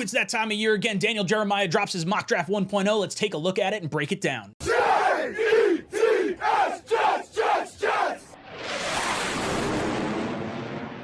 It's that time of year again. Daniel Jeremiah drops his mock draft 1.0. Let's take a look at it and break it down. Jets!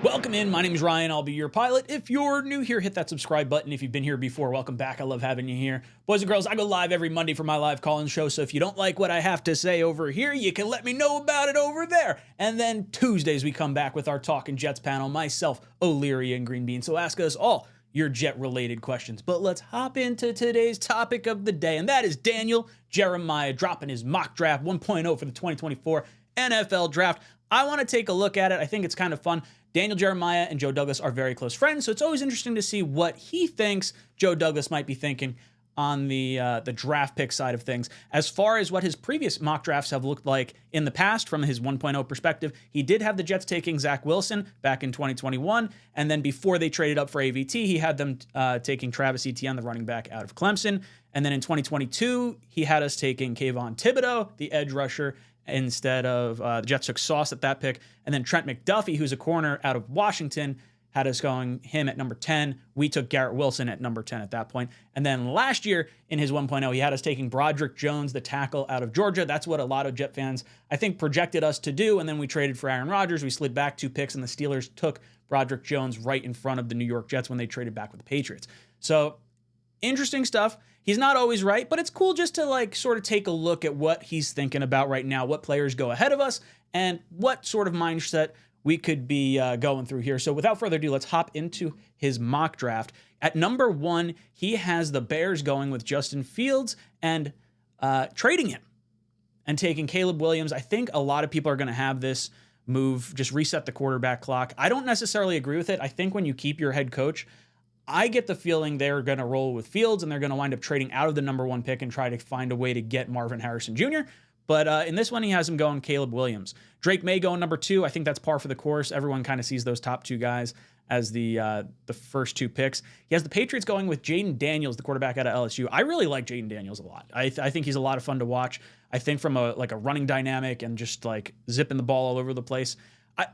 Welcome in. My name is Ryan. I'll be your pilot. If you're new here, hit that subscribe button. If you've been here before, welcome back. I love having you here. Boys and girls, I go live every Monday for my live call-in show, so if you don't like what I have to say over here, you can let me know about it over there. And then Tuesdays, we come back with our Talking Jets panel, myself, O'Leary, and Green Bean. So ask us all your Jet-related questions. But let's hop into today's topic of the day, and that is Daniel Jeremiah dropping his mock draft 1.0 for the 2024 NFL Draft. I want to take a look at it. I think it's kind of fun. Daniel Jeremiah and Joe Douglas are very close friends, so it's always interesting to see what he thinks Joe Douglas might be thinking on the draft pick side of things. As far as what his previous mock drafts have looked like in the past from his 1.0 perspective, he did have the Jets taking Zach Wilson back in 2021, and then before they traded up for AVT, he had them taking Travis Etienne, the running back out of Clemson, and then in 2022, he had us taking Kayvon Thibodeau, the edge rusher, instead of the Jets took Sauce at that pick. And then Trent McDuffie, who's a corner out of Washington, had us going him at number 10. We took Garrett Wilson at number 10 at that point. And then last year in his 1.0, he had us taking Broderick Jones, the tackle out of Georgia. That's what a lot of Jet fans, I think, projected us to do. And then we traded for Aaron Rodgers. We slid back 2 picks, and the Steelers took Broderick Jones right in front of the New York Jets when they traded back with the Patriots. So interesting stuff. He's not always right, but it's cool just to sort of take a look at what he's thinking about right now, what players go ahead of us, and what sort of mindset we could be going through here. So without further ado, let's hop into his mock draft. At number 1, he has the Bears going with Justin Fields and trading him and taking Caleb Williams. I think a lot of people are going to have this move, just reset the quarterback clock. I don't necessarily agree with it. I think when you keep your head coach, I get the feeling they're going to roll with Fields and they're going to wind up trading out of the number 1 pick and try to find a way to get Marvin Harrison Jr. But in this one, he has him going Caleb Williams. Drake May going number 2. I think that's par for the course. Everyone kind of sees those top 2 guys as the first 2 picks. He has the Patriots going with Jaden Daniels, the quarterback out of LSU. I really like Jaden Daniels a lot. I think he's a lot of fun to watch. I think from a running dynamic and just zipping the ball all over the place.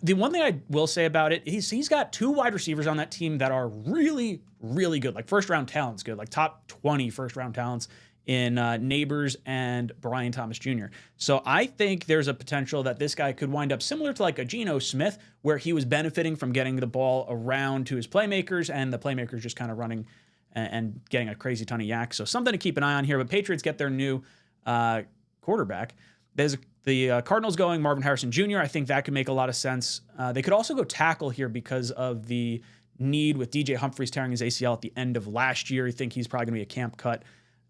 The one thing I will say about it, he's got 2 wide receivers on that team that are really, really good. First-round talent's good. Top 20 first-round talents in Neighbors and Brian Thomas Jr. So I think there's a potential that this guy could wind up similar to a Geno Smith, where he was benefiting from getting the ball around to his playmakers, and the playmakers just kind of running and getting a crazy ton of yak. So something to keep an eye on here. But Patriots get their new quarterback. There's the Cardinals going Marvin Harrison Jr. I think that could make a lot of sense. They could also go tackle here because of the need with DJ Humphries tearing his ACL at the end of last year. I think he's probably going to be a camp cut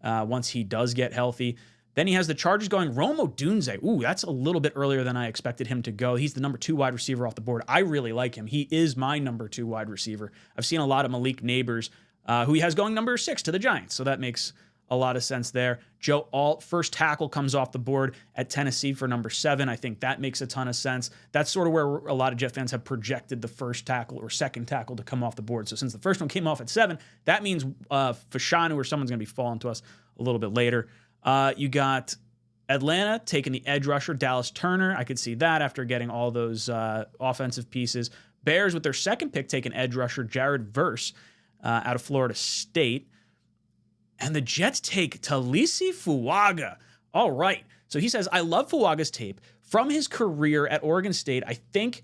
once he does get healthy. Then he has the Chargers going Rome Odunze. Ooh, that's a little bit earlier than I expected him to go. He's the number 2 wide receiver off the board. I really like him. He is my number 2 wide receiver. I've seen a lot of Malik Neighbors, who he has going number 6 to the Giants. So that makes a lot of sense there. Joe Alt, first tackle, comes off the board at Tennessee for number 7. I think that makes a ton of sense. That's sort of where a lot of Jet fans have projected the first tackle or second tackle to come off the board. So since the first one came off at 7, that means Fashanu or someone's going to be falling to us a little bit later. You got Atlanta taking the edge rusher, Dallas Turner. I could see that after getting all those offensive pieces. Bears with their second pick taking edge rusher, Jared Verse out of Florida State. And the Jets take Talisi Fuaga. All right. So he says, I love Fuaga's tape. From his career at Oregon State, I think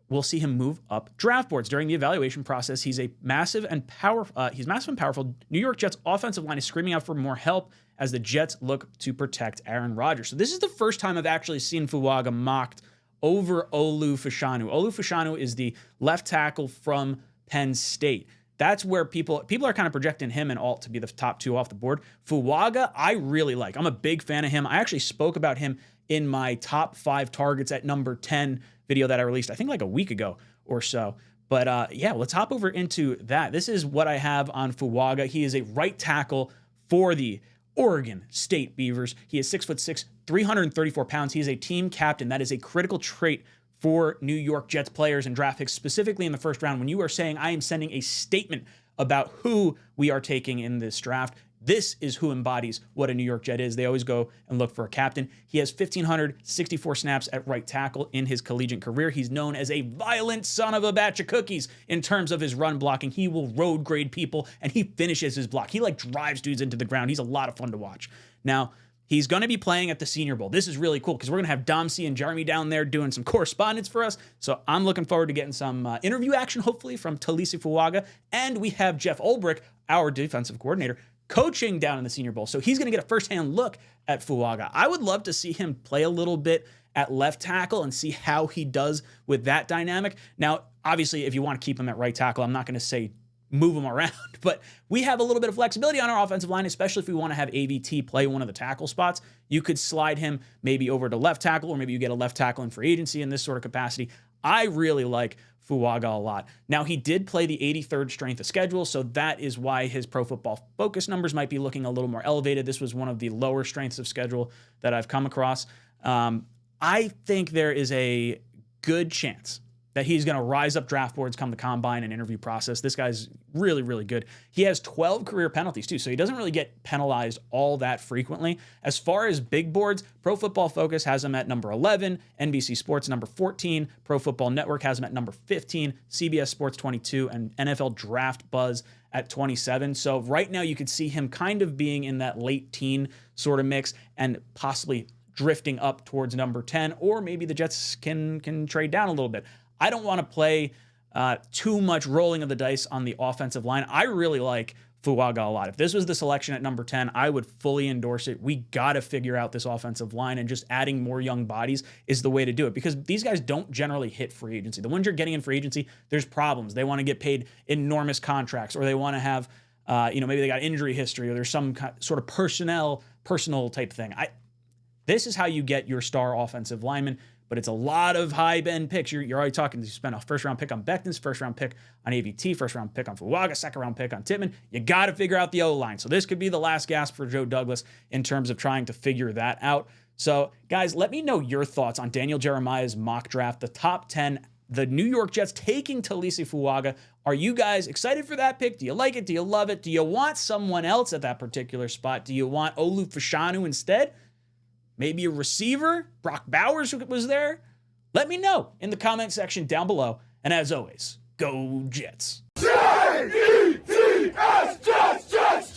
we'll see him move up draft boards. During the evaluation process, he's massive and powerful. New York Jets offensive line is screaming out for more help as the Jets look to protect Aaron Rodgers. So this is the first time I've actually seen Fuaga mocked over Olu Fashanu. Olu Fashanu is the left tackle from Penn State. That's where people are kind of projecting him and Alt to be the top 2 off the board. Fuaga, I really like. I'm a big fan of him. I actually spoke about him in my top 5 targets at number 10 video that I released, I think a week ago or so. But yeah, let's hop over into that. This is what I have on Fuaga. He is a right tackle for the Oregon State Beavers. He is 6'6", 334 pounds. He is a team captain. That is a critical trait for New York Jets players and draft picks, specifically in the first round. When you are saying, I am sending a statement about who we are taking in this draft, This is who embodies what a New York Jet is. They always go and look for a captain. He has 1,564 snaps at right tackle in his collegiate career. He's known as a violent son of a batch of cookies in terms of his run blocking. He will road grade people, and he finishes his block. He like drives dudes into the ground. He's a lot of fun to watch. Now, he's going to be playing at the Senior Bowl. This is really cool because we're going to have Dom C and Jeremy down there doing some correspondence for us. So I'm looking forward to getting some interview action, hopefully, from Talisi Fuaga. And we have Jeff Ulbrich, our defensive coordinator, coaching down in the Senior Bowl. So he's going to get a firsthand look at Fuaga. I would love to see him play a little bit at left tackle and see how he does with that dynamic. Now, obviously, if you want to keep him at right tackle, I'm not going to say move him around, but we have a little bit of flexibility on our offensive line, especially if we want to have AVT play one of the tackle spots. You could slide him maybe over to left tackle, or maybe you get a left tackle in free agency in this sort of capacity. I really like Fuaga a lot. Now, he did play the 83rd strength of schedule, so that is why his Pro Football Focus numbers might be looking a little more elevated. This was one of the lower strengths of schedule that I've come across. I think there is a good chance that he's going to rise up draft boards come the combine and interview process. This guy's really, really good. He has 12 career penalties too, so he doesn't really get penalized all that frequently. As far as big boards, Pro Football Focus has him at number 11, NBC Sports number 14, Pro Football Network has him at number 15, CBS Sports 22, and NFL Draft Buzz at 27. So right now you could see him kind of being in that late teen sort of mix and possibly drifting up towards number 10, or maybe the Jets can trade down a little bit. I don't want to play too much rolling of the dice on the offensive line. I really like Fuaga a lot. If this was the selection at number 10, I would fully endorse it. We got to figure out this offensive line, and just adding more young bodies is the way to do it, because these guys don't generally hit free agency. The ones you're getting in free agency, there's problems. They want to get paid enormous contracts, or they want to have, maybe they got injury history, or there's some sort of personal type thing. This is how you get your star offensive lineman. But it's a lot of high-end picks. You're already talking, you spent a first-round pick on Becton's, first-round pick on AVT, first-round pick on Fuaga, second-round pick on Tittman. You got to figure out the O-line. So this could be the last gasp for Joe Douglas in terms of trying to figure that out. So, guys, let me know your thoughts on Daniel Jeremiah's mock draft, the top 10, the New York Jets taking Talisi Fuaga. Are you guys excited for that pick? Do you like it? Do you love it? Do you want someone else at that particular spot? Do you want Olu Fashanu instead? Maybe a receiver? Brock Bowers was there? Let me know in the comment section down below. And as always, go Jets. Jets, Jets!